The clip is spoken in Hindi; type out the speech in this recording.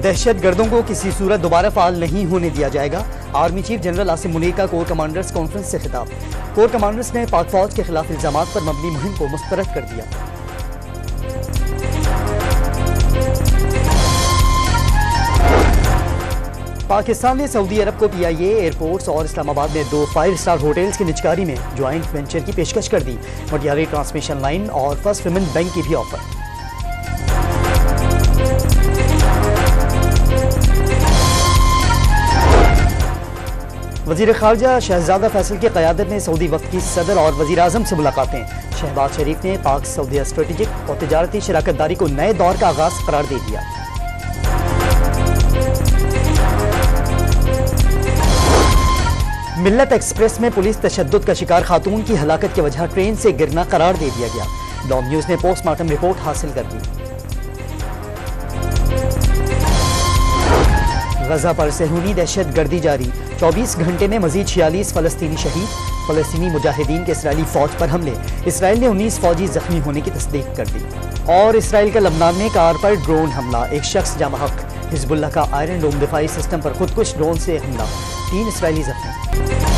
दहशत गर्दों को किसी सूरत दोबारा फाल नहीं होने दिया जाएगा। Army chief general Asim Munir का कोर कमांडर्स कॉन्फ्रेंस से खिताब। कोर कमांडर्स ने पाक फौज के खिलाफ इल्जामात पर मबनी मुहिम को मुस्तरद कर दिया। पाकिस्तान ने सऊदी अरब को PIA एयरपोर्ट्स और इस्लामाबाद में 2 5 स्टार होटल्स की निजकारी में ज्वाइंट वेंचर की पेशकश कर दी। मटियारी ट्रांसमिशन लाइन और फर्स्ट विमेन बैंक की भी ऑफर। वजीर खारजा शहजादा फैसल की क़यादत में सऊदी वक्त की सदर और वजीर आज़म से मुलाकातें। शहबाज शरीफ ने पाक सऊदी स्ट्रेटेजिक और तिजारती शराकतदारी को नए दौर का आगाज करार दे दिया। मिल्लत एक्सप्रेस में पुलिस तशद्दुद का शिकार खातून की हलाकत की वजह ट्रेन से गिरना करार दे दिया गया। डॉम न्यूज ने पोस्टमार्टम रिपोर्ट हासिल कर ली। गजा पर सहूनी दहशत गर्दी जारी। 24 घंटे में मजीद 46 फलस्तीनी शहीद। फलस्तीनी मुजाहिदीन के इसराइली फौज पर हमले। इसराइल ने 19 फौजी जख्मी होने की तस्दीक कर दी। और इसराइल का लबनान में कार पर ड्रोन हमला, एक शख्स जाम हक। हिजबुल्लाह का आयरन डोम दिफाई सिस्टम पर खुदकुश ड्रोन से हमला, 3 इसराइली जख्मी।